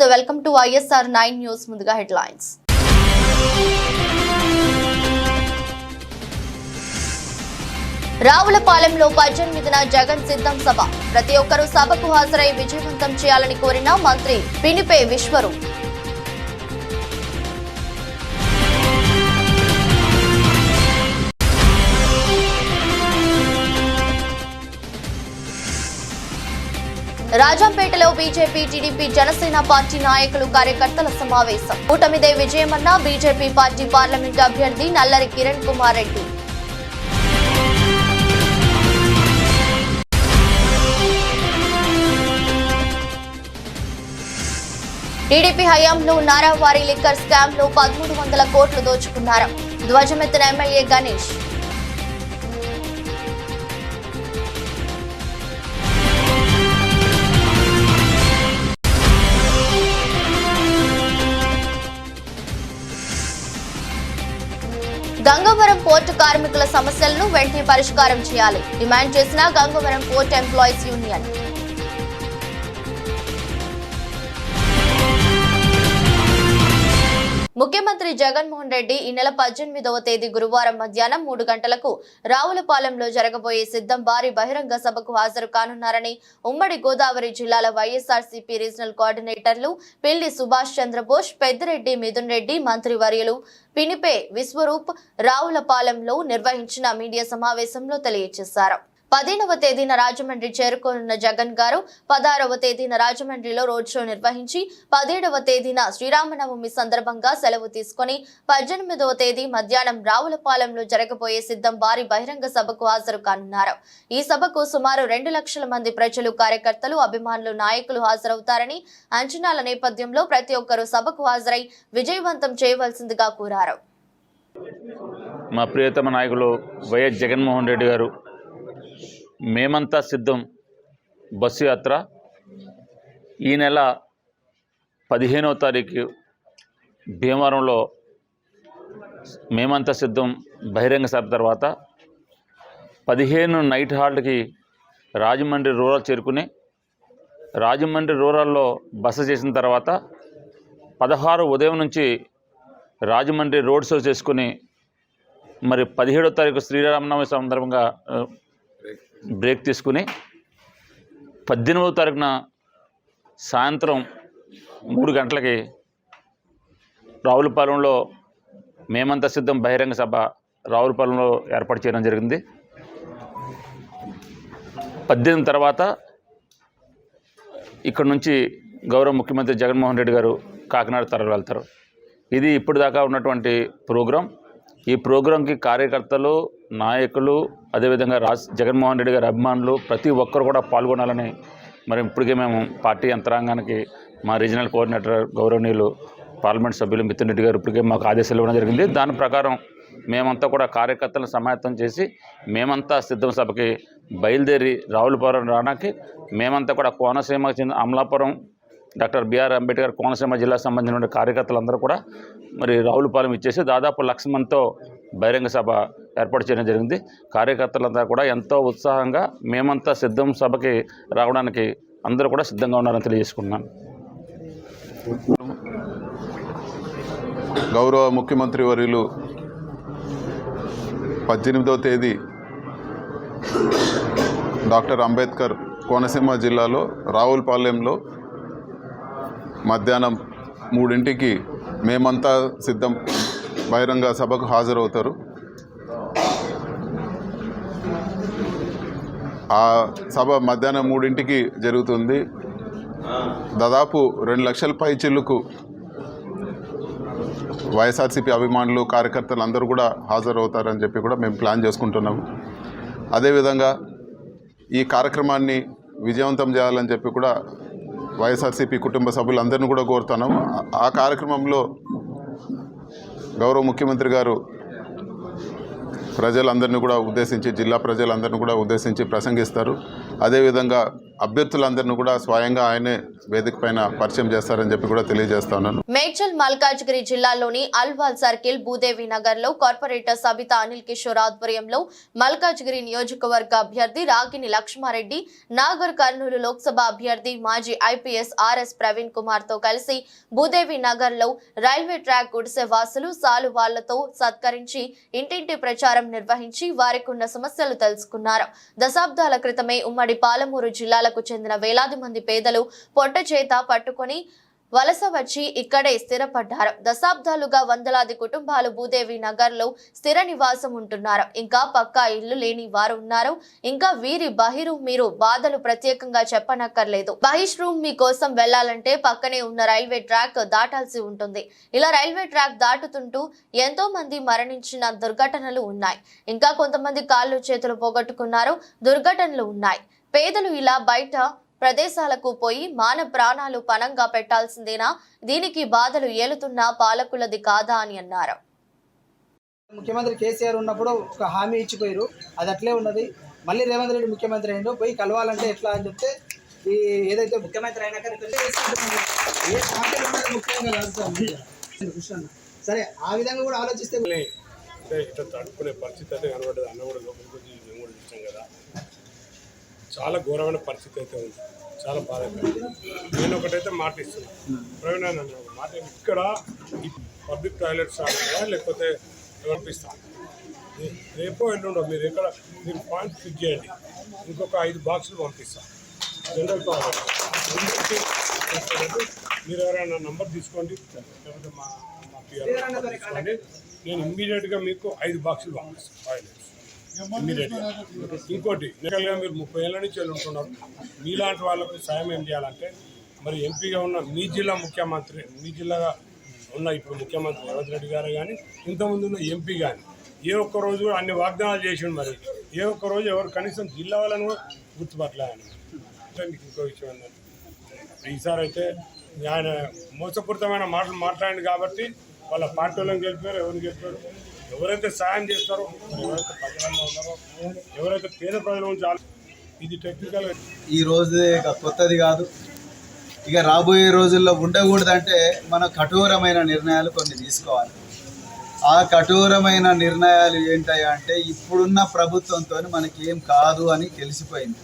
నమస్తే, welcome to ISR 9 news. ముందుగా headlines. రావులపాలెంలో 18న Jagan సిద్ధం సభ. ప్రతి ఒక్కరూ సభకు హాజరై విజయవంతం చేయాలని కోరిన మంత్రి పినిపే విశ్వరూప్. రాజంపేటలో బీజేపీ, టీడీపీ, జనసేన పార్టీ నాయకులు, కార్యకర్తల సమావేశం. కూటమిదే విజయమన్న బీజేపీ పార్టీ పార్లమెంట్ అభ్యర్థి నల్లరి కిరణ్ కుమార్ రెడ్డి. టీడీపీ హయాంలో నారావారి లిక్కర్ స్కామ్ లో 1300 కోట్లు దోచుకున్నారు. ధ్వజమెత్తిన ఎమ్మెల్యే గణేష్. గంగవరం పోర్టు కార్మికుల సమస్యలను వెంటనే పరిష్కారం చేయాలి డిమాండ్ చేసిన గంగవరం పోర్ట్ ఎంప్లాయీస్ యూనియన్. ముఖ్యమంత్రి జగన్మోహన్ రెడ్డి ఈ నెల 18వ తేదీ గురువారం మధ్యాహ్నం 3 గంటలకు రావులపాలెంలో జరగబోయే సిద్ధం భారీ బహిరంగ సభకు హాజరు కానున్నారని ఉమ్మడి గోదావరి జిల్లాల వైఎస్ఆర్సీపీ రీజనల్ కోఆర్డినేటర్లు పిల్లి సుభాష్ చంద్రబోస్, పెద్దిరెడ్డి మిథున్ రెడ్డి, మంత్రివర్యులు పినిపే విశ్వరూప్ రావులపాలెంలో నిర్వహించిన మీడియా సమావేశంలో తెలియజేశారు. 15వ తేదీన రాజమండ్రి చేరుకోనున్న జగన్ గారు 16వ తేదీన రాజమండ్రిలో రోడ్ షో నిర్వహించి 17వ తేదీన శ్రీరామనవమి సందర్భంగా సెలవు తీసుకుని 18వ తేదీ మధ్యాహ్నం రావులపాలెంలో జరగబోయే సిద్ధం భారీ బహిరంగ సభకు హాజరు కానున్నారు. ఈ సభకు సుమారు 2 లక్షల మంది ప్రజలు, కార్యకర్తలు, అభిమానులు, నాయకులు హాజరవుతారని అంచనాల నేపథ్యంలో ప్రతి ఒక్కరూ సభకు హాజరై విజయవంతం చేయవలసిందిగా కోరారు. మా ప్రియతమ నాయకులు వైఎస్ జగన్మోహన్ రెడ్డి గారు మేమంతా సిద్ధం బస్సు యాత్ర ఈ నెల 15వ తారీఖు భీమవరంలో మేమంతా సిద్ధం బహిరంగ సభ తర్వాత 15 నైట్ హాల్ట్కి రాజమండ్రి రూరల్ చేరుకుని రాజమండ్రి రూరల్లో బస చేసిన తర్వాత 16 ఉదయం నుంచి రాజమండ్రి రోడ్ షో చేసుకుని మరి 17వ తారీఖు శ్రీరామనవమి సందర్భంగా బ్రేక్ తీసుకుని 18వ తారీఖున సాయంత్రం 3 గంటలకి రావులపాలెంలో మేమంతా సిద్ధం బహిరంగ సభ రావులపాలెంలో ఏర్పాటు చేయడం జరిగింది. 18 తర్వాత ఇక్కడ నుంచి గౌరవ ముఖ్యమంత్రి జగన్మోహన్ రెడ్డి గారు కాకినాడ తరలి వెళ్తారు. ఇది ఇప్పటిదాకా ఉన్నటువంటి ప్రోగ్రాం. ఈ ప్రోగ్రాంకి కార్యకర్తలు, నాయకులు, అదేవిధంగా జగన్మోహన్ రెడ్డి గారి అభిమానులు ప్రతి ఒక్కరు కూడా పాల్గొనాలని మరి ఇప్పటికే మేము పార్టీ యంత్రాంగానికి మా రీజనల్ కోఆర్డినేటర్ గౌరవనీయులు పార్లమెంట్ సభ్యులు మిథున్ రెడ్డి గారు ఇప్పటికే మాకు ఆదేశాలు ఇవ్వడం జరిగింది. దాని ప్రకారం మేమంతా కూడా కార్యకర్తలను సమాయత్తం చేసి మేమంతా సిద్ధం సభకి బయలుదేరి రావులపాలెం రావడానికి మేమంతా కూడా కోనసీమ అమలాపురం డాక్టర్ బిఆర్ అంబేద్కర్ కోనసీమ జిల్లా సంబంధించిన కార్యకర్తలందరూ కూడా మరి రావులపాలెం ఇచ్చేసి దాదాపు 1,00,000 మందితో బహిరంగ సభ ఏర్పాటు చేయడం జరిగింది. కార్యకర్తలంతా కూడా ఎంతో ఉత్సాహంగా మేమంతా సిద్ధం సభకి రావడానికి అందరూ కూడా సిద్ధంగా ఉన్నారని తెలియజేసుకున్నాను. గౌరవ ముఖ్యమంత్రి వర్యులు 18వ తేదీ డాక్టర్ అంబేద్కర్ కోనసీమ జిల్లాలో రావులపాలెంలో మధ్యాహ్నం 3 మేమంతా సిద్ధం బహిరంగ సభకు హాజరవుతారు. ఆ సభ మధ్యాహ్నం 3 జరుగుతుంది. దాదాపు 2 లక్షల పైచిల్లుకు వైఎస్ఆర్సీపీ అభిమానులు, కార్యకర్తలు అందరూ కూడా హాజరవుతారని చెప్పి కూడా మేము ప్లాన్ చేసుకుంటున్నాము. అదేవిధంగా ఈ కార్యక్రమాన్ని విజయవంతం చేయాలని చెప్పి కూడా వైఎస్ఆర్సీపీ కుటుంబ సభ్యులందరినీ కూడా కోరుతున్నాము. ఆ కార్యక్రమంలో గౌరవ ముఖ్యమంత్రి గారు ప్రజలందరినీ కూడా ఉద్దేశించి, జిల్లా ప్రజలందరినీ కూడా ఉద్దేశించి ప్రసంగిస్తారు. అదేవిధంగా అభ్యర్థులందరినీ కూడా స్వయంగా ఆయనే వేదిక పైన పరిచయం చేస్తారని చెప్పి కూడా తెలియజేస్తా ఉన్నాను. మేడ్చల్ మల్కాజ్గిరి జిల్లాలోని అల్వాల్ సర్కిల్ భూదేవి నగర్ లో కార్పొరేటర్ సబితా అనిల్ కిషోర్ ఆధ్వర్యంలో మల్కాజ్గిరి నియోజకవర్గ అభ్యర్థి రాగిని లక్ష్మారెడ్డి, నాగర్ కర్నూలు లోక్సభ అభ్యర్థి మాజీ ఐపీఎస్ ఆర్ఎస్ ప్రవీణ్ కుమార్ తో కలిసి భూదేవి నగర్ లో రైల్వే ట్రాక్ గుడిసె వాసులు సాలువాళ్లతో సత్కరించి ఇంటింటి ప్రచారం నిర్వహించి వారికి ఉన్న సమస్యలు తెలుసుకున్నారు. దశాబ్దాల క్రితమే ఉమ్మడి పాలమూరు జిల్లాలకు చెందిన వేలాది మంది పేదలు పొట్ట చేత పట్టుకొని వలస వచ్చి ఇక్కడే స్థిరపడ్డారు. దశాబ్దాలుగా వందలాది కుటుంబాలు భూదేవి నగర్ లో స్థిర నివాసం ఉంటున్నారు. ఇంకా పక్కా ఇల్లు లేని వారు ఉన్నారు. ఇంకా వీరి బహిరు మీరు బాధలు ప్రత్యేకంగా చెప్పనక్కర్లేదు. బహిష్ రూమ్ మీకోసం వెళ్లాలంటే పక్కనే ఉన్న రైల్వే ట్రాక్ దాటాల్సి ఉంటుంది. ఇలా రైల్వే ట్రాక్ దాటుతుంటూ ఎంతో మంది మరణించిన దుర్ఘటనలు ఉన్నాయి. ఇంకా కొంతమంది కాళ్ళు చేతులు పోగొట్టుకున్నారు. దుర్ఘటనలు ఉన్నాయి. పేదలు ఇలా బయట ప్రదేశాలకు పోయి మాన ప్రాణాలు పణంగా పెట్టాల్సిందేనా? దీనికి బాధలు ఏలుతున్న పాలకులది కాదా అని అన్నారు. ముఖ్యమంత్రి కేసీఆర్ ఉన్నప్పుడు ఒక హామీ ఇచ్చిపోయారు, అది అట్లే ఉన్నది. మళ్ళీ రేవంత్ రెడ్డి ముఖ్యమంత్రి అయిందో పోయి కలవాలంటే ఎట్లా అని చెప్తే ఈ ఏదైతే ముఖ్యమంత్రి అయినాక ఏ పార్టీలు ఉన్నది ముఖ్యంగా కాదు. సరే ఆ విధంగా కూడా ఆలోచిస్తే అంటే ఇట్లా తడుపుకునే పరిస్థితి అయితే కనబడ్డది. అన్న కూడా లోపలికి వచ్చి మేము కూడా చూసాం కదా, చాలా ఘోరమైన పరిస్థితి అయితే ఉంది. చాలా బాధకరం. నేను ఒకటైతే మాట ఇస్తున్నాను, ప్రవీణ్ అన్న మాట, ఇక్కడ ఈ పబ్లిక్ టాయిలెట్స్ ఆడుతుందా లేకపోతే పంపిస్తాను. రేపో ఎల్లుండో మీరు ఎక్కడ మీరు పాయింట్ ఫిక్స్ చేయండి, ఇంకొక 5 బాక్సులు పంపిస్తాను జనరల్ టాయిలెట్. మీరు ఎవరైనా నంబర్ తీసుకోండి, లేకపోతే మా పిఆర్ తీసుకోండి. నేను ఇమ్మీడియట్గా మీకు 5 బాక్సులు పంపిస్తాను టాయిలెట్స్ ఇమ్మీడియట్గా. ఇంకోటి నిజంగా మీరు 30 ఏళ్ళ నుంచి ఉంటున్నారు. మీలాంటి వాళ్ళకు సాయం ఏం చేయాలంటే, మరి ఎంపీగా ఉన్న మీ జిల్లా ముఖ్యమంత్రి, మీ జిల్లాగా ఉన్న ఇప్పుడు ముఖ్యమంత్రి రేవంత్ రెడ్డి గారు కానీ, ఇంతకుముందు ఉన్న ఎంపీ కానీ ఏ ఒక్కరోజు కూడా అన్ని వాగ్దానాలు చేసిండు. మరి ఏ ఒక్కరోజు ఎవరు కనీసం జిల్లా వాళ్ళని కూడా గుర్తుపట్టలేని. అంటే మీకు ఇంకో విషయం ఏంటంటే, ఈసారి అయితే ఆయన మోసపూరితమైన మాటలు మాట్లాడింది కాబట్టి వాళ్ళ పార్టీ వాళ్ళని గెలిపారు. ఎవరిని గెలిపారు? ఎవరైతే సాయం చేస్తారో, ఎవరైతే ప్రజలలో ఉన్నారో, ఎవరైతే పేద ప్రజల నుంచి ఇది టెక్నికల్ ఈ రోజు కొత్తది కాదు. ఇక రాబోయే రోజుల్లో ఉండకూడదంటే మనం కఠోరమైన నిర్ణయాలు కొన్ని తీసుకోవాలి. ఆ కఠోరమైన నిర్ణయాలు ఏంటయ్యా అంటే, ఇప్పుడున్న ప్రభుత్వంతో మనకేం కాదు అని తెలిసిపోయింది.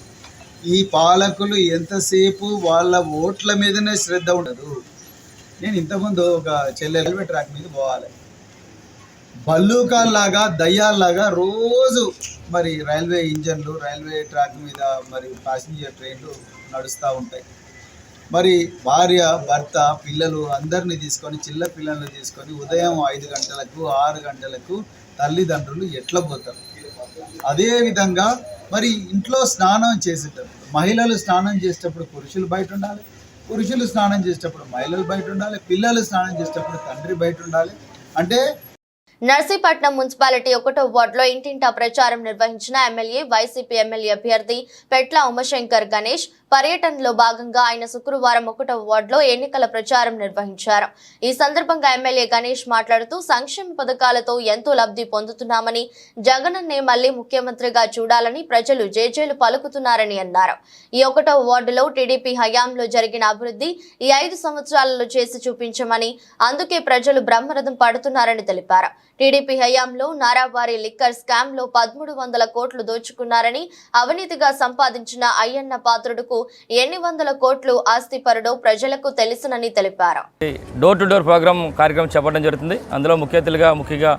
ఈ పాలకులు ఎంతసేపు వాళ్ళ ఓట్ల మీదనే శ్రద్ధ ఉండదు. నేను ఇంతకుముందు ఒక రైల్వే ట్రాక్ మీద పోవాలి, బల్లూకాల్లాగా దయ్యాల్లాగా రోజు మరి రైల్వే ఇంజన్లు రైల్వే ట్రాక్ మీద మరి ప్యాసింజర్ ట్రైన్లు నడుస్తూ ఉంటాయి. మరి భార్య భర్త పిల్లలు అందరినీ తీసుకొని, చిల్ల పిల్లల్ని తీసుకొని ఉదయం 5 గంటలకు 6 గంటలకు తల్లిదండ్రులు ఎట్లా పోతారు? అదేవిధంగా మరి ఇంట్లో స్నానం చేసేటప్పుడు మహిళలు స్నానం చేసేటప్పుడు పురుషులు బయట ఉండాలి, పురుషులు స్నానం చేసేటప్పుడు మహిళలు బయట ఉండాలి, పిల్లలు స్నానం చేసేటప్పుడు తండ్రి బయట ఉండాలి. అంటే నర్సీపట్నం మున్సిపాలిటీ 1వ వార్డులో ఇంటింటా ప్రచారం నిర్వహించిన ఎమ్మెల్యే వైసీపీ ఎమ్మెల్యే అభ్యర్థి పెట్ల ఉమాశంకర్ గణేష్ పర్యటనలో భాగంగా ఆయన శుక్రవారం 1వ వార్డులో ఎన్నికల ప్రచారం నిర్వహించారు. ఈ సందర్భంగా ఎమ్మెల్యే గణేష్ మాట్లాడుతూ సంక్షేమ పథకాలతో ఎంతో లబ్ధి పొందుతున్నామని, జగనన్నే మళ్లీ ముఖ్యమంత్రిగా చూడాలని ప్రజలు జేజేలు పలుకుతున్నారని అన్నారు. ఈ 1వ వార్డులో టీడీపీ హయాంలో జరిగిన అభివృద్ధి ఈ 5 సంవత్సరాలలో చేసి చూపించమని, అందుకే ప్రజలు బ్రహ్మరథం పడుతున్నారని తెలిపారు. టీడీపీ హయాంలో నారావారి లిక్కర్ స్కామ్ లో 1300 కోట్లు దోచుకున్నారని, అవినీతిగా సంపాదించిన అయ్యన్న పాత్రుడుకు ఎన్ని వందల కోట్లు ఆస్తిపరుడో ప్రజలకు తెలుసునని తెలిపారు. డోర్ టు డోర్ ప్రోగ్రామ్ కార్యక్రమం చెప్పడం జరుగుతుంది. అందులో ముఖ్యంగా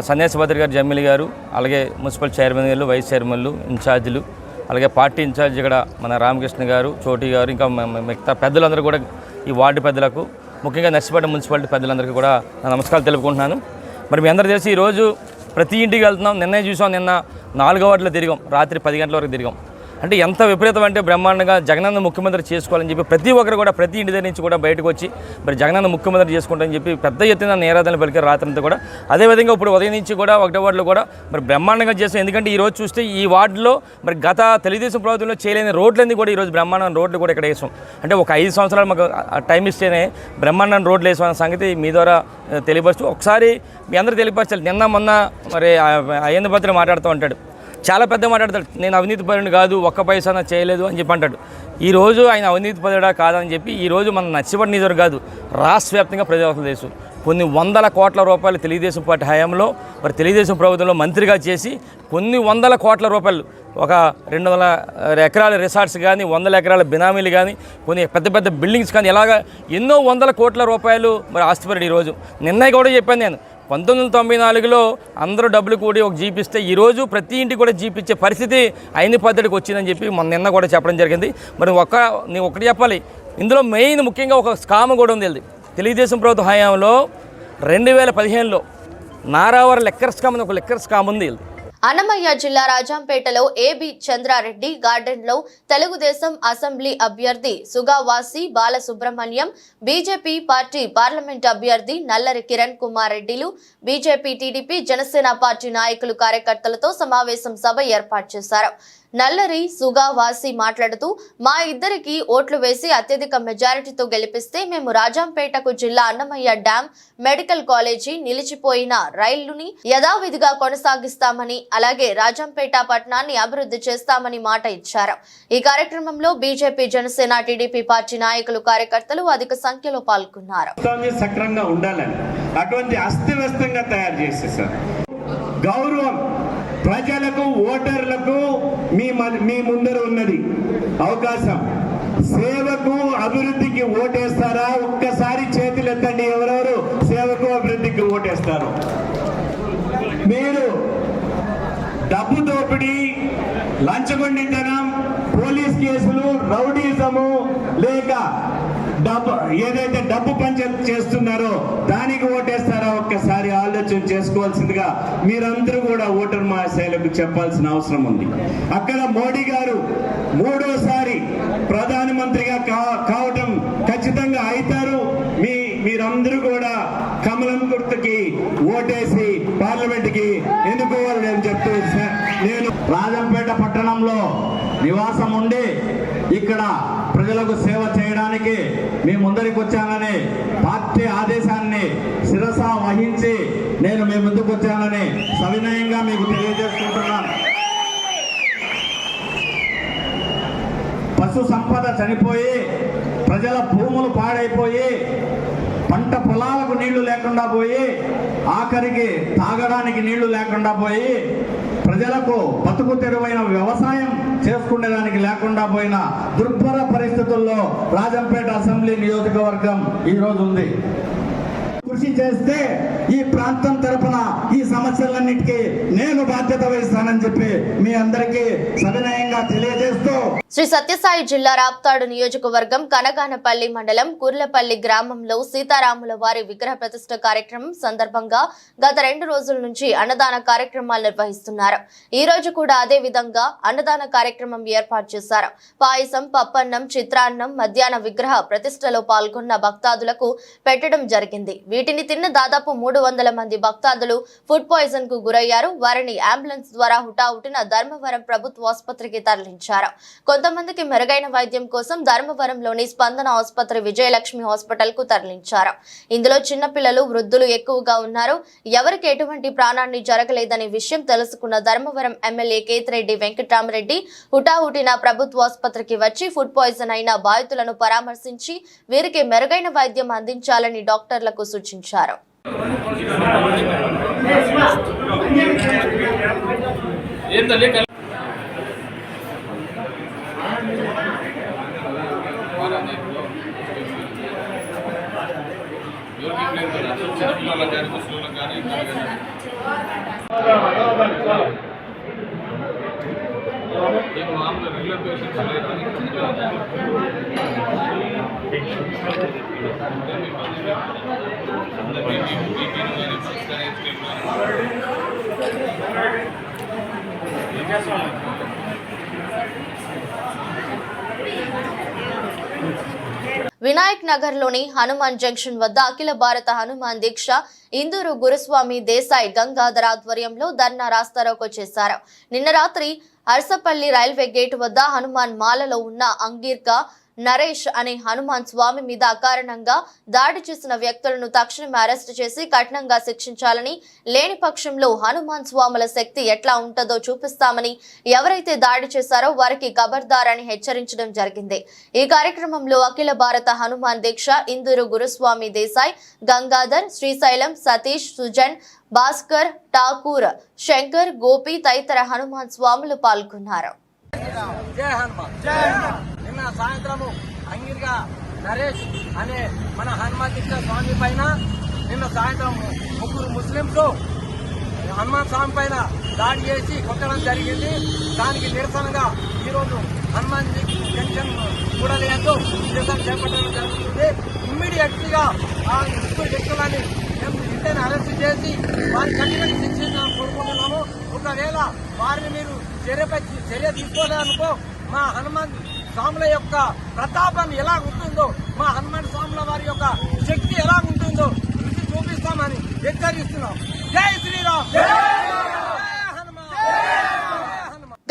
సన్యాసిభద్ర గారు, జమ్మిలి గారు, అలాగే మున్సిపల్ చైర్మన్ గారు, వైస్ చైర్మన్లు, ఇన్ఛార్జీలు, అలాగే పార్టీ ఇన్ఛార్జ్ ఇక్కడ మన రామకృష్ణ గారు, చోటి గారు, ఇంకా మిగతా పెద్దలందరూ కూడా, ఈ వార్డు పెద్దలకు, ముఖ్యంగా నర్సీపట్నం మున్సిపాలిటీ పెద్దలందరికీ కూడా నమస్కారాలు తెలుపుకుంటున్నాను. మరి మీ అందరూ తెలిసి ఈరోజు ప్రతి ఇంటికి వెళ్తున్నాం. నిన్నే చూసాం, నిన్న 4వ వార్డులో తిరిగాం, రాత్రి 10 గంటల వరకు తిరిగాం. అంటే ఎంత విపరీతం అంటే బ్రహ్మాండంగా జగనన్న ముఖ్యమంత్రి చేసుకోవాలని చెప్పి ప్రతి ఒక్కరు కూడా ప్రతి ఇంటి దగ్గర నుంచి కూడా బయటకు వచ్చి మరి జగనన్న ముఖ్యమంత్రి చేసుకుంటారని చెప్పి పెద్ద ఎత్తున నేరాధనలు పలికారు రాత్రంతా కూడా. అదేవిధంగా ఇప్పుడు ఉదయం నుంచి కూడా 1వ వార్డులో కూడా మరి బ్రహ్మాండంగా చేస్తాం. ఎందుకంటే ఈరోజు చూస్తే ఈ వార్డులో మరి గత తెలుగుదేశం ప్రభుత్వంలో చేయలేని రోడ్లన్నీ కూడా ఈరోజు బ్రహ్మాండమైన రోడ్లు కూడా ఇక్కడ వేసాం. అంటే ఒక 5 సంవత్సరాలు మాకు టైం ఇస్తేనే బ్రహ్మాండమైన రోడ్లు వేసామన్న సంగతి మీ ద్వారా తెలియపరుస్తూ ఒకసారి మీ అందరూ తెలియపరచాలి. నిన్న మొన్న మరి అయ్యన్న భద్ర మాట్లాడుతూ ఉంటాడు, చాలా పెద్ద మాట్లాడతాడు, నేను అవినీతి పరుని కాదు, ఒక్క పైసా చేయలేదు అని చెప్పి అంటాడు. ఈరోజు ఆయన అవినీతి పరుడా కాదని చెప్పి ఈరోజు మన నర్సీపట్నం నియోజకవర్గం కాదు రాష్ట్ర వ్యాప్తంగా ప్రజావసరం తెలుసు కొన్ని వందల కోట్ల రూపాయలు తెలుగుదేశం పార్టీ హయాంలో మరి తెలుగుదేశం ప్రభుత్వంలో మంత్రిగా చేసి కొన్ని వందల కోట్ల రూపాయలు ఒక 200 ఎకరాల రిసార్ట్స్ కానీ 100 ఎకరాల బినామీలు కానీ కొన్ని పెద్ద పెద్ద బిల్డింగ్స్ కానీ ఇలాగ ఎన్నో వందల కోట్ల రూపాయలు మరి ఆస్తిపరుడు ఈరోజు నిన్న కూడా చెప్పాను నేను 1994లో అందరూ డబ్బులు కూడి ఒక జీప్ ఇస్తే ఈరోజు ప్రతి ఇంటికి కూడా జీప్ ఇచ్చే పరిస్థితి అయిన పద్ధతికి వచ్చిందని చెప్పి మన నిన్న కూడా చెప్పడం జరిగింది. మరి నేను ఒకటి చెప్పాలి, ఇందులో మెయిన్ ముఖ్యంగా ఒక స్కామ్ కూడా ఉంది. తెలుగుదేశం ప్రభుత్వ హయాంలో 2015లో నారావర లెక్కర్ స్కామ్ అని ఒక లెక్కర్ స్కామ్ ఉంది. అన్నమయ్య జిల్లా రాజంపేటలో ఏబి చంద్రారెడ్డి గార్డెన్ లో తెలుగుదేశం అసెంబ్లీ అభ్యర్థి సుగావాసి బాలసుబ్రహ్మణ్యం, బీజేపీ పార్టీ పార్లమెంట్ అభ్యర్థి నల్లరి కిరణ్ కుమార్ రెడ్డిలు, బీజేపీ, టీడీపీ, జనసేన పార్టీ నాయకులు, కార్యకర్తలతో సమావేశం సభ ఏర్పాటు చేశారు. నల్లరి సుగావాసి మాట్లాడుతూ, మా ఇద్దరికి ఓట్లు వేసి అత్యధిక మెజారిటీతో గెలిపిస్తే మేము రాజంపేటకు జిల్లా అన్నమయ్య డ్యాం, మెడికల్ కాలేజీ, నిలిచిపోయిన రైళ్లుని యథావిధిగా కొనసాగిస్తామని, అలాగే రాజంపేట పట్టణాన్ని అభివృద్ధి చేస్తామని మాట ఇచ్చారు. ఈ కార్యక్రమంలో బీజేపీ, జనసేన, టీడీపీ పార్టీ నాయకులు, కార్యకర్తలు అధిక సంఖ్యలో పాల్గొన్నారు. సక్రంగా ఉండాలని అటువంటి అస్తవ్యస్తంగా తయారు చేసేసారు. గౌరవం ప్రజలకు, ఓటర్లకు మీ ముందర ఉన్నది అవకాశం. సేవకు, అభివృద్ధికి ఓటేస్తారా? ఒక్కసారి చేతులు ఎత్తండి, ఎవరెవరు సేవకు, అభివృద్ధికి ఓటేస్తారు. మీరు డబ్బు దోపిడీ, లంచగొండితనం, పోలీస్ కేసులు, రౌడీజము లేక ఏదైతే డబ్బు పంచాయతీ చేస్తున్నారో దానికి ఓటేస్తారా? ఒక్కసారి ఆలోచన చేసుకోవాల్సిందిగా మీరందరూ కూడా ఓటర్ మహాశైలకు చెప్పాల్సిన అవసరం ఉంది. అక్కడ మోడీ గారు 3వ ప్రధానమంత్రిగా కావటం ఖచ్చితంగా అవుతారు. మీరందరూ కూడా కమలం గుర్తుకి ఓటేసి పార్లమెంట్కి ఎన్నుకోవాలని నేను చెప్తూ నేను రాజంపేట పట్టణంలో నివాసం ఉండి ఇక్కడ ప్రజలకు సేవ చేయడానికి మీ ముందరికి వచ్చానని, పార్టీ ఆదేశాన్ని శిరస వహించి నేను మీ ముందుకు వచ్చానని సవినయంగా మీకు తెలియజేసుకుంటున్నాను. పశు సంపద చనిపోయి, ప్రజల భూములు పాడైపోయి, పంట పొలాలకు నీళ్లు లేకుండా పోయి, ఆఖరికి తాగడానికి నీళ్లు లేకుండా పోయి, ప్రజలకు బతుకు తెరువైన వ్యవసాయం చేసుకునేదానికి లేకుండా పోయిన దుర్భర పరిస్థితుల్లో రాజంపేట అసెంబ్లీ నియోజకవర్గం ఈరోజు ఉంది. కృషి చేస్తే ఈ ప్రాంతం తరపున ఈ సమస్యలన్నిటికీ నేను బాధ్యత వహిస్తానని చెప్పి మీ అందరికీ సవినయంగా తెలియజేస్తూ, శ్రీ సత్యసాయి జిల్లా రాప్తాడు నియోజకవర్గం కనగానపల్లి మండలం కుర్లపల్లి గ్రామంలో సీతారాముల వారి విగ్రహ ప్రతిష్ఠ కార్యక్రమం సందర్భంగా గత 2 రోజుల నుంచి అన్నదాన కార్యక్రమాలు నిర్వహిస్తున్నారు. ఈ రోజు కూడా అదే విధంగా అన్నదాన కార్యక్రమం ఏర్పాటు చేశారు. పాయసం, పప్పన్నం, చిత్రాన్నం మధ్యాహ్న విగ్రహ ప్రతిష్టలో పాల్గొన్న భక్తాదులకు పెట్టడం జరిగింది. వీటిని తిన్న దాదాపు 300 మంది భక్తాదులు ఫుడ్ పాయిజన్ కు గురయ్యారు. వారిని అంబులెన్స్ ద్వారా హుటాహుటిన ధర్మవరం ప్రభుత్వ ఆసుపత్రికి తరలించారు. కొంతమందికి మెరుగైన వైద్యం కోసం ధర్మవరంలోని స్పందన ఆసుపత్రి, విజయలక్ష్మి హాస్పిటల్ కు తరలించారు. ఇందులో చిన్నపిల్లలు, వృద్ధులు ఎక్కువగా ఉన్నారు. ఎవరికి ఎటువంటి ప్రాణాన్ని జరగలేదనే విషయం తెలుసుకున్న ధర్మవరం ఎమ్మెల్యే కేతిరెడ్డి వెంకటరామరెడ్డి హుటాహుటిన ప్రభుత్వ ఆసుపత్రికి వచ్చి ఫుడ్ పాయిజన్ అయిన బాధితులను పరామర్శించి వీరికి మెరుగైన వైద్యం అందించాలని డాక్టర్లకు సూచించారు. వినాయక్ నగర్ లోని హనుమాన్ జంక్షన్ వద్ద అఖిల భారత హనుమాన్ దీక్ష ఇందూరు గురుస్వామి దేశాయ్ గంగాధర్ ఆధ్వర్యంలో ధర్నా రాస్తారోకో చేశారు. నిన్న రాత్రి అర్సపల్లి రైల్వే గేటు వద్ద హనుమాన్ మాలలో ఉన్న అంగీర్క నరేష్ అనే హనుమాన్ స్వామి మీద అకారణంగా దాడి చేసిన వ్యక్తులను తక్షణమే అరెస్టు చేసి కఠినంగా శిక్షించాలని, లేని పక్షంలో హనుమాన్ స్వాముల శక్తి ఎట్లా ఉంటుందో చూపిస్తామని, ఎవరైతే దాడి చేశారో వారికి ఖబర్దార్ అని హెచ్చరించడం జరిగింది. ఈ కార్యక్రమంలో అఖిల భారత హనుమాన్ దీక్ష ఇందూరు గురుస్వామి దేశాయ్, గంగాధర్, శ్రీశైలం, సతీష్, సుజన్, భాస్కర్, ఠాకూర్, శంకర్, గోపి తదితర హనుమాన్ స్వాములు పాల్గొన్నారు. జై హనుమాన్. నిన్న సాయంత్రము అంగిరిగా నరేష్ అనే మన హనుమాన్ దీక్ష స్వామి పైన నిన్న సాయంత్రం ముగ్గురు ముస్లింస్ హనుమాన్ స్వామి పైన దాడి చేసి కొట్టడం జరిగింది. దానికి నిరసనగా ఈరోజు హనుమాన్ జంక్షన్ కూడలియందు నిరసన చేపట్టడం జరుగుతుంది. ఇమ్మీడియట్ గా ఆ ముగ్గురు వ్యక్తులని మేము ఇంటిని అరెస్ట్ చేసి వారిని కఠినంగా శిక్షించాలని కోరుకుంటున్నాము. ఒకవేళ వారిని మీరు చర్య తీసుకోలేదనుకో మా హనుమాన్ స్వాముల యొక్క ప్రతాపం ఎలా ఉంటుందో, మా హనుమాన్ స్వాముల వారి యొక్క శక్తి ఎలా ఉంటుందో ఇది చూపిస్తామని హెచ్చరిస్తున్నాం. జై శ్రీరామ్.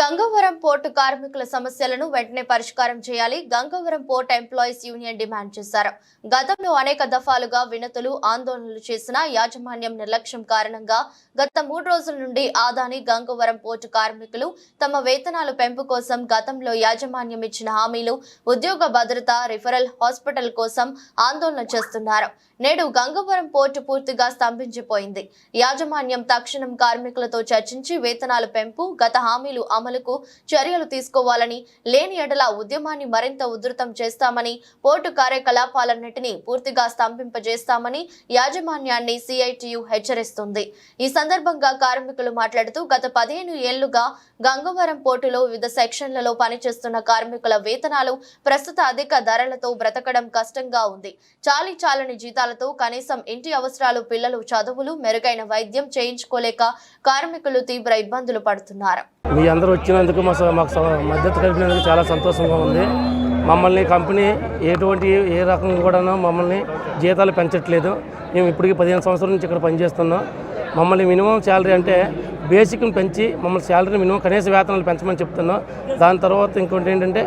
గంగవరం పోర్టు కార్మికుల సమస్యలను వెంటనే పరిష్కారం చేయాలి Gangavaram port employees union demand చేశారు. గతంలో అనేక దఫాలుగా వినతులు, ఆందోళనలు చేసిన యాజమాన్యం నిర్లక్ష్యం కారణంగా గత 3 రోజుల నుండి ఆదాని గంగవరం పోర్టు కార్మికులు తమ వేతనాలు పెంపు కోసం గతంలో యాజమాన్యం ఇచ్చిన హామీలు, ఉద్యోగ భద్రత, రిఫరల్ హాస్పిటల్ కోసం ఆందోళన చేస్తున్నారు. నేడు గంగవరం పోర్టు పూర్తిగా స్తంభించిపోయింది. యాజమాన్యం తక్షణం కార్మికులతో చర్చించి వేతనాలు పెంపు, గత హామీలు అమలుకు చర్యలు తీసుకోవాలని, లేని ఎడల ఉద్యమాన్ని మరింత ఉధృతం చేస్తామని, పోర్టు కార్యకలాపాలన్నింటినీ పూర్తిగా స్తంభింపజేస్తామని యాజమాన్యాన్ని సిఐటియు హెచ్చరిస్తుంది. ఈ సందర్భంగా కార్మికులు మాట్లాడుతూ గత 15 ఏళ్లుగా గంగవరం పోర్టులో వివిధ సెక్షన్లలో పనిచేస్తున్న కార్మికుల వేతనాలు ప్రస్తుత అధిక ధరలతో బ్రతకడం కష్టంగా ఉంది. చాలని జీతాలతో కనీసం ఇంటి అవసరాలు, పిల్లలు చదువులు, మెరుగైన వైద్యం చేయించుకోలేక కార్మికులు తీవ్ర ఇబ్బందులు పడుతున్నారు. మీ అందరూ వచ్చినందుకు మాకు మద్దతు కలిపినందుకు చాలా సంతోషంగా ఉంది. మమ్మల్ని కంపెనీ ఏ రకంగా కూడా మమ్మల్ని జీతాలు పెంచట్లేదు. మేము ఇప్పటికీ 15 సంవత్సరాల నుంచి ఇక్కడ పనిచేస్తున్నాం. మమ్మల్ని మినిమం శాలరీ అంటే బేసిక్ని పెంచి మమ్మల్ని శాలరీ మినిమం కనీస వేతనాలు పెంచమని చెప్తున్నాం. దాని తర్వాత ఇంకోటి ఏంటంటే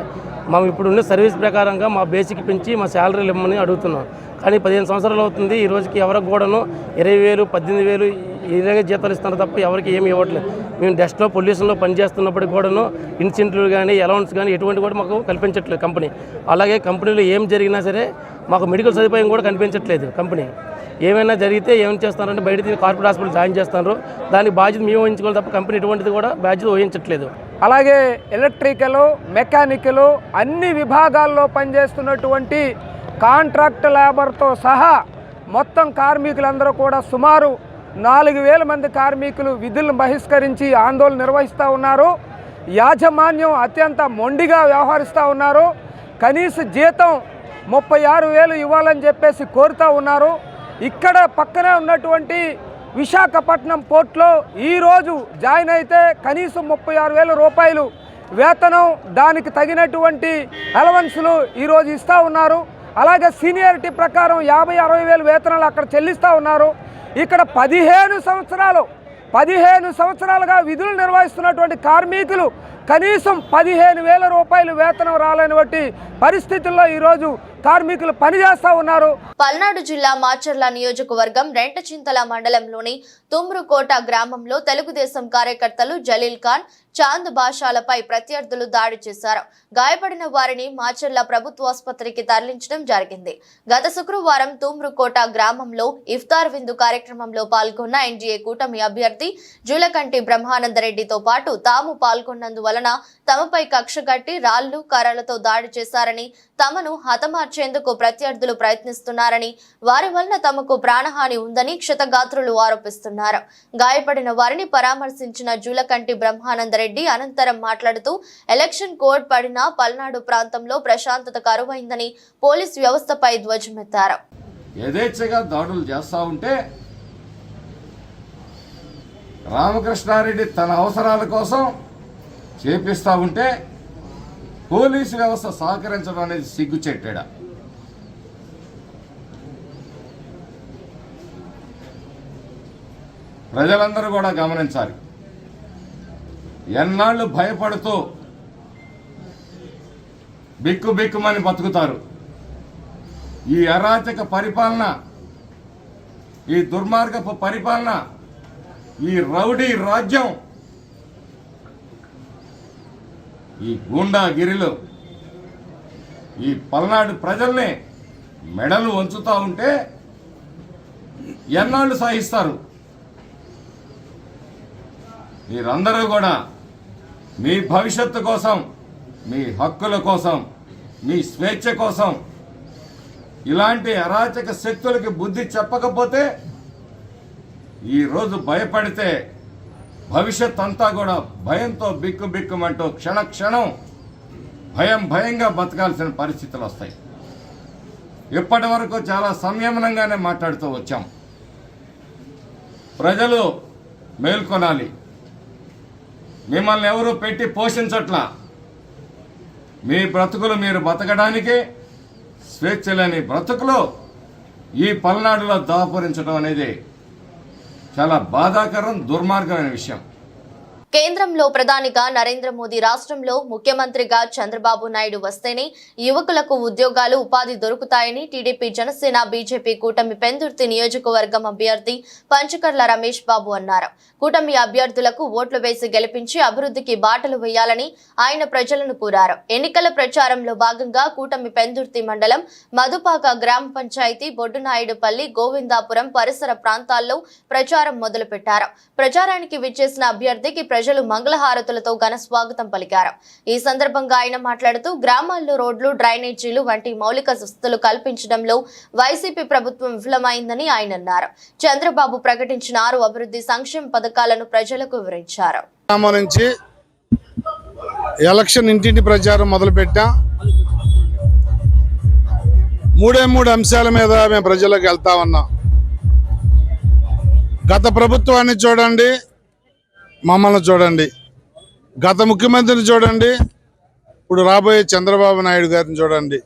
మేము ఇప్పుడు ఉన్న సర్వీస్ ప్రకారంగా మా బేసిక్ పెంచి మా శాలరీలు ఇవ్వమని అడుగుతున్నాం. కానీ 15 సంవత్సరాలు అవుతుంది. ఈ రోజుకి ఎవరికి కూడాను 20,000, 18,000 ఇలాగే జీతాలు ఇస్తున్నారు తప్ప ఎవరికి ఏమి ఇవ్వట్లేదు. మేము డస్ట్లో పొల్యూషన్లో పనిచేస్తున్నప్పటికి కూడాను ఇన్సెంటివ్లు కానీ అలౌన్స్ కానీ ఎటువంటి కూడా మాకు కల్పించట్లేదు కంపెనీ. అలాగే కంపెనీలో ఏం జరిగినా సరే మాకు మెడికల్ సదుపాయం కూడా కనిపించట్లేదు. కంపెనీ ఏమైనా జరిగితే ఏం చేస్తున్నారంటే బయట కార్పొరేట్ హాస్పిటల్ జాయిన్ చేస్తున్నారు. దానికి బాధ్యత మేము వహించుకోవాలి తప్ప కంపెనీ ఎటువంటిది కూడా బాధ్యత వహించట్లేదు. అలాగే ఎలక్ట్రికల్, మెకానికల్ అన్ని విభాగాల్లో పనిచేస్తున్నటువంటి కాంట్రాక్ట్ లేబర్తో సహా మొత్తం కార్మికులందరూ కూడా సుమారు 4,000 మంది కార్మికులు విధులను బహిష్కరించి ఆందోళన నిర్వహిస్తూ ఉన్నారు. యాజమాన్యం అత్యంత మొండిగా వ్యవహరిస్తూ ఉన్నారు. కనీస జీతం 36,000 ఇవ్వాలని చెప్పేసి కోరుతూ ఉన్నారు. ఇక్కడ పక్కనే ఉన్నటువంటి విశాఖపట్నం పోర్ట్లో ఈరోజు జాయిన్ అయితే కనీసం 36,000 రూపాయలు వేతనం, దానికి తగినటువంటి అలవెన్స్లు ఈరోజు ఇస్తూ ఉన్నారు. అలాగే సీనియారిటీ ప్రకారం 50,000-60,000 వేతనాలు అక్కడ చెల్లిస్తూ ఉన్నారు. ఇక్కడ 15 సంవత్సరాలుగా విధులు నిర్వహిస్తున్నటువంటి కార్మికులు కనీసం 15,000 రూపాయలు వేతనం రాలేనటువంటి పరిస్థితుల్లో ఈరోజు కార్మికులు పనిచేస్తూ ఉన్నారు. పల్నాడు జిల్లా మాచర్ల నియోజకవర్గం రెంటచింతల మండలంలోని తుమ్రుకోట గ్రామంలో తెలుగుదేశం కార్యకర్తలు జలీల్ ఖాన్, చాంద్ బాషాలపై ప్రత్యర్థులు దాడి చేశారు. గాయపడిన వారిని మాచర్ల ప్రభుత్వాసుపత్రికి తరలించడం జరిగింది. గత శుక్రవారం తుమ్రుకోట గ్రామంలో ఇఫ్తార్ విందు కార్యక్రమంలో పాల్గొన్న ఎన్డీఏ కూటమి అభ్యర్థి జూలకంటి బ్రహ్మానందరెడ్డితో పాటు తాము పాల్గొన్నందువలన తమపై కక్షగట్టి రాళ్లు, కర్రలతో దాడి చేశారని, తమను హతమార్చేందుకు ప్రత్యర్థులు ప్రయత్నిస్తున్నారని, వారి వలన తమకు ప్రాణహాని ఉందని క్షతగాత్రులు ఆరోపిస్తున్నారు. గాయపడిన వారిని పరామర్శించిన జూలకంటి బ్రహ్మానందరెడ్డి అనంతరం మాట్లాడుతూ ఎలక్షన్ కోడ్ పడిన పల్నాడు ప్రాంతంలో ప్రశాంతత కరువైందని పోలీస్ వ్యవస్థపై ధ్వజమెత్తారు. యథేచ్ఛగా దాడులు చేస్తా ఉంటే రామకృష్ణారెడ్డి తన అవసరాల కోసం చేపిస్తా ఉంటే పోలీసు వ్యవస్థ సహకరించడం అనేది సిగ్గుచెట్టేడా? ప్రజలందరూ కూడా గమనించాలి. ఎన్నాళ్ళు భయపడుతూ బిక్కుమని బతుకుతారు. ఈ అరాచక పరిపాలన, ఈ దుర్మార్గపు పరిపాలన, ఈ రౌడీ రాజ్యం, ఈ గూండాగిరిలో ఈ పల్నాడు ప్రజల్ని మెడలు వంచుతూ ఉంటే ఎన్నాళ్ళు సహిస్తారు? మీరందరూ కూడా మీ భవిష్యత్తు కోసం, మీ హక్కుల కోసం, మీ స్వేచ్ఛ కోసం ఇలాంటి అరాచక శక్తులకి బుద్ధి చెప్పకపోతే, ఈరోజు భయపడితే భవిష్యత్ అంతా కూడా భయంతో బిక్కుమంటూ క్షణం భయంగా బతకాల్సిన పరిస్థితులు వస్తాయి. ఇప్పటి వరకు చాలా సంయమనంగానే మాట్లాడుతూ వచ్చాం. ప్రజలు మేల్కొనాలి. మిమ్మల్ని ఎవరు పెట్టి పోషించట్లా. మీ బ్రతుకులు మీరు బతకడానికి స్వేచ్ఛ లేని బ్రతుకులు ఈ పల్నాడులో దాపురించడం అనేది చాలా బాధాకరం, దుర్మార్గమైన విషయం. కేంద్రంలో ప్రధానిగా నరేంద్ర మోదీ, రాష్ట్రంలో ముఖ్యమంత్రిగా చంద్రబాబు నాయుడు వస్తేనే యువకులకు ఉద్యోగాలు, ఉపాధి దొరుకుతాయని టీడీపీ, జనసేన, బీజేపీ కూటమి పెందుర్తి నియోజకవర్గం అభ్యర్థి పంచకర్ల రమేష్ బాబు అన్నారు. కూటమి అభ్యర్థులకు ఓట్లు వేసి గెలిపించి అభివృద్ధికి బాటలు వేయాలని ఆయన ప్రజలను కోరారు. ఎన్నికల ప్రచారంలో భాగంగా కూటమి పెందుర్తి మండలం మధుపాక గ్రామ పంచాయతీ, బొడ్డునాయుడుపల్లి, గోవిందాపురం పరిసర ప్రాంతాల్లో ప్రచారం మొదలుపెట్టారు. ప్రచారానికి విచ్చేసిన అభ్యర్థికి ప్రజలు మంగళహారతులతో ఘన స్వాగతం పలికారు. ఈ సందర్భంగా ఆయన మాట్లాడుతూ గ్రామాల్లో రోడ్లు, డ్రైనేజీలు వంటి మౌలిక వసతులు కల్పించడంలో వైసీపీ ప్రభుత్వం విఫలమైందని ఆయన అన్నారు. చంద్రబాబు ప్రకటించిన 6 అభివృద్ధి సంక్షేమ పథకాలను ప్రజలకు వివరించారు. నుంచి ఎలక్షన్ ఇంటింటి ప్రచారం మొదలుపెట్టాం. 3 అంశాల మీద మేము ప్రజలకు వెళ్తా ఉన్నాం. గత ప్రభుత్వాన్ని చూడండి, మమ్మల్ని చూడండి. గత ముఖ్యమంత్రిని చూడండి, ఇప్పుడు రాబోయే చంద్రబాబు నాయుడు గారిని చూడండి.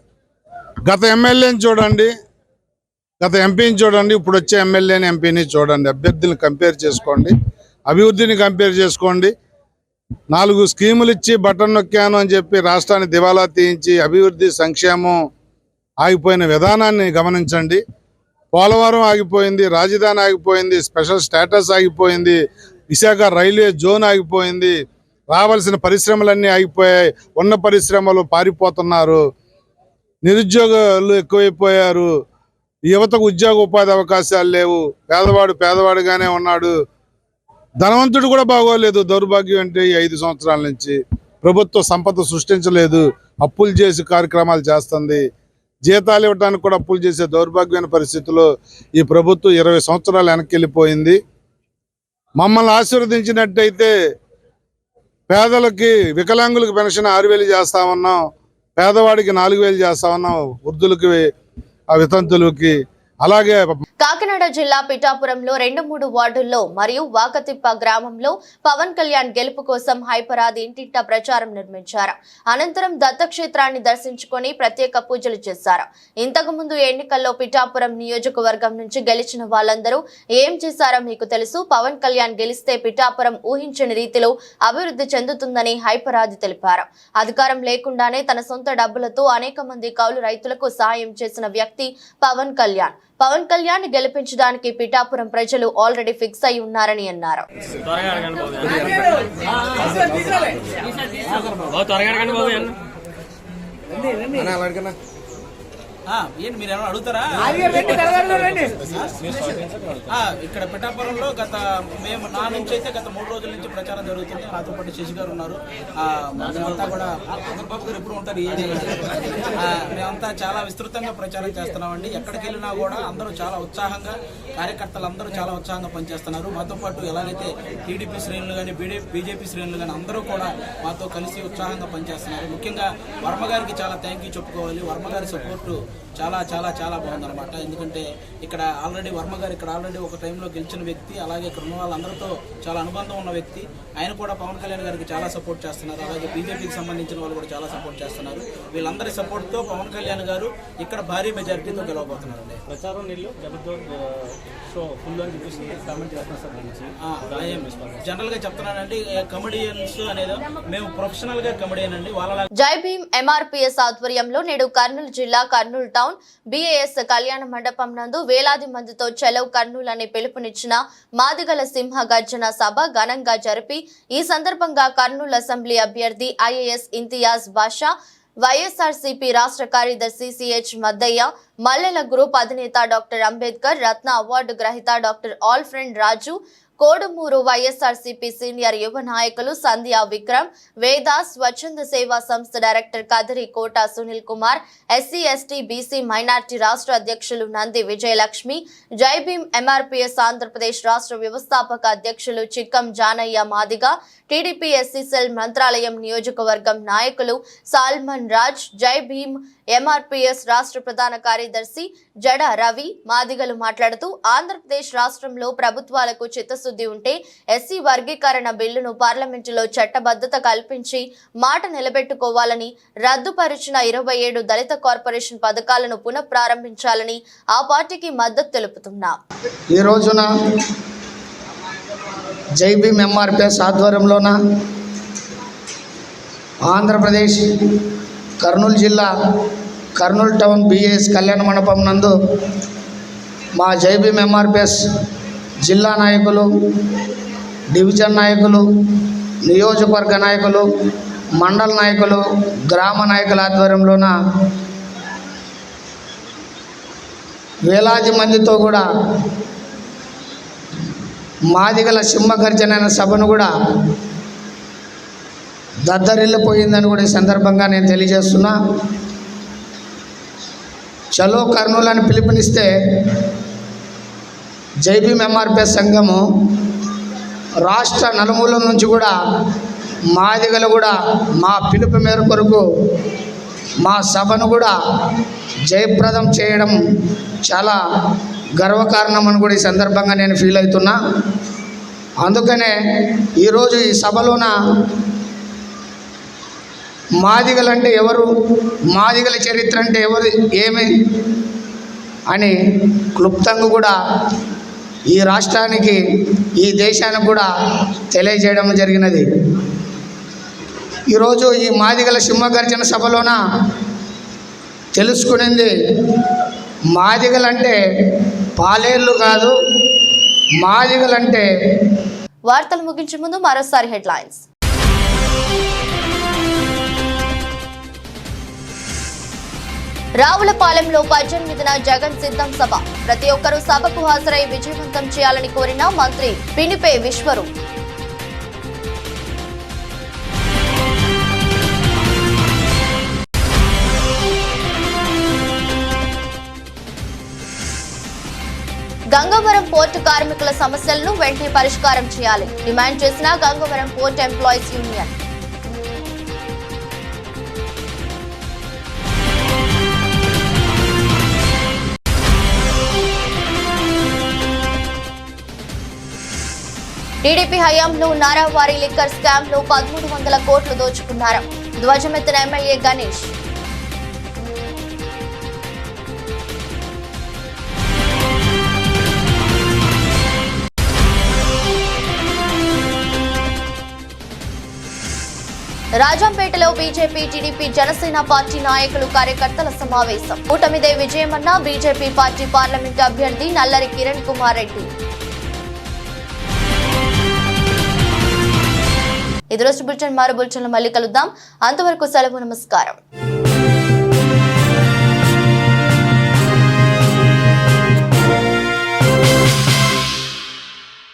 గత ఎమ్మెల్యేని చూడండి, గత ఎంపీని చూడండి, ఇప్పుడు వచ్చే ఎమ్మెల్యేని, ఎంపీని చూడండి. అభ్యర్థులను కంపేర్ చేసుకోండి, అభివృద్ధిని కంపేర్ చేసుకోండి. 4 స్కీములు ఇచ్చి బటన్ నొక్కాను అని చెప్పి రాష్ట్రాన్ని దివాలా తీయించి అభివృద్ధి, సంక్షేమం ఆగిపోయిన విధానాన్ని గమనించండి. పోలవరం ఆగిపోయింది, రాజధాని ఆగిపోయింది, స్పెషల్ స్టేటస్ ఆగిపోయింది, విశాఖ రైల్వే జోన్ ఆగిపోయింది, రావాల్సిన పరిశ్రమలన్నీ ఆగిపోయాయి. ఉన్న పరిశ్రమలు పారిపోతున్నారు, నిరుద్యోగులు ఎక్కువైపోయారు, యువతకు ఉద్యోగ ఉపాధి అవకాశాలు లేవు, పేదవాడు పేదవాడుగానే ఉన్నాడు, ధనవంతుడు కూడా బాగోలేదు. దౌర్భాగ్యం అంటే 5 సంవత్సరాల నుంచి ప్రభుత్వ సంపద సృష్టించలేదు, అప్పులు చేసి కార్యక్రమాలు చేస్తుంది. జీతాలు ఇవ్వడానికి కూడా అప్పులు చేసే దౌర్భాగ్యమైన పరిస్థితుల్లో ఈ ప్రభుత్వం 20 సంవత్సరాలు వెనక్కి వెళ్ళిపోయింది. మమ్మల్ని ఆశీర్వదించినట్టయితే పేదలకి, వికలాంగులకు పెన్షన్ 6,000 చేస్తా ఉన్నాం, పేదవాడికి 4,000 చేస్తా ఉన్నాం, వృద్ధులకి, వితంతులకి. అలాగే కాకినాడ జిల్లా పిఠాపురంలో 2-3 వార్డుల్లో మరియు వాకతిప్ప గ్రామంలో పవన్ కళ్యాణ్ గెలుపు కోసం హైపరాది ఇంటింటా ప్రచారం నిర్మించారు. అనంతరం దత్తక్షేత్రాన్ని దర్శించుకొని ప్రత్యేక పూజలు చేశారు. ఇంతకు ముందు ఎన్నికల్లో పిఠాపురం నియోజకవర్గం నుంచి గెలిచిన వాళ్ళందరూ ఏం చేశారో మీకు తెలుసు. పవన్ కళ్యాణ్ గెలిస్తే పిఠాపురం ఊహించని రీతిలో అభివృద్ధి చెందుతుందని హైపరాది తెలిపారు. అధికారం లేకుండానే తన సొంత డబ్బులతో అనేక మంది కౌలు రైతులకు సాయం చేసిన వ్యక్తి పవన్ కళ్యాణ్. పవన్ కళ్యాణ్ గెలిపించడానికి పిఠాపురం ప్రజలు ఆల్రెడీ ఫిక్స్ అయి ఉన్నారని అన్నారు. ఏంటి మీరు ఏమైనా అడుగుతారా? ఇక్కడ పిఠాపురంలో నా నుంచి అయితే గత 3 రోజుల నుంచి ప్రచారం జరుగుతుంది. నాతో పాటు శశి గారు ఉన్నారు. మేమంతా కూడా ఎప్పుడు ఉంటారు, మేమంతా చాలా విస్తృతంగా ప్రచారం చేస్తున్నామండి. ఎక్కడికి వెళ్ళినా కూడా అందరూ చాలా ఉత్సాహంగా, కార్యకర్తలు అందరూ చాలా ఉత్సాహంగా పనిచేస్తున్నారు. మాతో పాటు ఎలాగైతే టీడీపీ శ్రేణులు కానీ, బీజేపీ శ్రేణులు కానీ అందరూ కూడా మాతో కలిసి ఉత్సాహంగా పనిచేస్తున్నారు. ముఖ్యంగా వర్మ గారికి చాలా థ్యాంక్ యూ చెప్పుకోవాలి. వర్మ గారి సపోర్టు చాలా చాలా చాలా బాగుందన్నమాట. ఎందుకంటే ఇక్కడ ఆల్రెడీ వర్మ గారు ఇక్కడ ఆల్రెడీ ఒక టైంలో గెలిచిన వ్యక్తి, అలాగే ఇక్కడ ఉన్న వాళ్ళందరితో చాలా అనుబంధం ఉన్న వ్యక్తి. ఆయన కూడా పవన్ కళ్యాణ్ గారికి చాలా సపోర్ట్ చేస్తున్నారు. అలాగే బీజేపీకి సంబంధించిన వాళ్ళు కూడా చాలా సపోర్ట్ చేస్తున్నారు. వీళ్ళందరి సపోర్ట్తో పవన్ కళ్యాణ్ గారు ఇక్కడ భారీ మెజారిటీతో గెలవబోతున్నారండి. ప్రచారం నీళ్ళు జనరల్ గా చెప్తున్నానండి, కమెడియన్స్ అనేది మేము ప్రొఫెషనల్ గా కమెడియన్ అండి. వాళ్ళ జై భీమ్ ఎంఆర్పీఎస్ ఆధ్వర్యంలో నేడు కర్నూలు జిల్లా కర్నూలు టౌన్ BAS కళ్యాణ మండపం నందు వేలాది మందితో చలో కర్నూలు అని పిలుపునిచ్చిన మాదిగల సింహ గర్జన సభ ఘనంగా జరిపి ఈ సందర్భంగా కర్నూలు అసెంబ్లీ అభ్యర్థి IAS ఇంతియాజ్ బాషా, వైఎస్ఆర్సీపీ రాష్ట్ర కార్యదర్శి CH మద్దయ్య, మల్లెల గ్రూప్ అధినేత డాక్టర్ అంబేద్కర్ రత్న అవార్డు గ్రహీత doctor Alfred Raju, Kodumuru YSRCP senior యువ నాయకులు సంధ్యా విక్రమ్, వేద స్వచ్ఛంద సేవా సంస్థ director Kadiri Kota Sunil Kumar, SC ST BC minority రాష్ట్ర అధ్యక్షులు నంది విజయలక్ష్మి, జై భీమ్ ఎంఆర్పీఎస్ ఆంధ్రప్రదేశ్ రాష్ట్ర వ్యవస్థాపక అధ్యక్షులు Chikkam Janayya Madiga, TDP SC cell Mantralayam నియోజకవర్గం నాయకులు సాల్మన్ రాజ్, జై భీమ్ ఎంఆర్పీఎస్ రాష్ట్ర ప్రధాన కార్యదర్శి జడ రవి మాదిగలు మాట్లాడుతూ ఆంధ్రప్రదేశ్ రాష్ట్రంలో ప్రభుత్వాలకు చిత్తశుద్ధి ఉంటే SC వర్గీకరణ బిల్లును పార్లమెంటులో చట్టబద్ధత కల్పించి మాట నిలబెట్టుకోవాలని, రద్దుపరిచిన 27 దళిత కార్పొరేషన్ పథకాలను పునఃప్రారంభించాలని ఆ పార్టీకి మద్దతు తెలుపుతున్నా. ఈ రోజున జై భీమ్ ఎంఆర్పీఎస్ ఆధ్వర్యంలోన ఆంధ్రప్రదేశ్ కర్నూలు జిల్లా కర్నూలు టౌన్ BAS కళ్యాణ మండపం నందు మా జై భీమ్ ఎంఆర్పీఎస్ జిల్లా నాయకులు, డివిజన్ నాయకులు, నియోజకవర్గ నాయకులు, మండల నాయకులు, గ్రామ నాయకుల ఆధ్వర్యంలోన వేలాది మందితో కూడా మాదిగల సింహగర్జన సభను కూడా దద్దరిల్లిపోయిందని కూడా ఈ సందర్భంగా నేను తెలియజేస్తున్నా. చలో కర్నూలు అని పిలుపునిస్తే జై భీమ్ ఎంఆర్పీఎస్ సంఘము రాష్ట్ర నలుమూలల నుంచి కూడా మాదిగలు కూడా మా పిలుపు మేర కొరకు మా సభను కూడా జయప్రదం చేయడం చాలా గర్వకారణం అని కూడా ఈ సందర్భంగా నేను ఫీల్ అవుతున్నా. అందుకనే ఈరోజు ఈ సభలోన మాదిగలంటే ఎవరు, మాదిగల చరిత్ర అంటే ఎవరు, ఏమి అని క్లుప్తంగా కూడా ఈ రాష్ట్రానికి, ఈ దేశానికి కూడా తెలియజేయడం జరిగినది. ఈరోజు ఈ మాదిగల సింహగర్జన సభలోన తెలుసుకునింది, మాదిగలంటే పాలేర్లు కాదు, మాదిగలంటే. వార్తలు ముగించే ముందు మరోసారి హెడ్లైన్స్. రావులపాలెంలో 18న జగన్ సిద్ధం సభ. ప్రతి ఒక్కరూ సభకు హాజరై విజయవంతం చేయాలని కోరిన మంత్రి పినిపే విశ్వరు. గంగవరం పోర్టు కార్మికుల సమస్యలను వెంటనే పరిష్కారం చేయాలి డిమాండ్ చేసిన Gangavaram port employees union. TDP హయాంలో నారావారి లిక్కర్ స్కామ్ లో 1300 కోట్లు దోచుకున్నారు. ధ్వజమెత్తిన ఎమ్మెల్యే గణేష్. రాజంపేటలో బీజేపీ, టీడీపీ, జనసేన పార్టీ నాయకులు, కార్యకర్తల సమావేశం. కూటమిదే విజయమన్న బీజేపీ పార్టీ పార్లమెంటు అభ్యర్థి నల్లరి కిరణ్ కుమార్ రెడ్డి. ఇది రోజు బులెటిన్. మరో బులెటిన్లో మళ్ళీ కలుద్దాం. అంతవరకు సెలవు. నమస్కారం.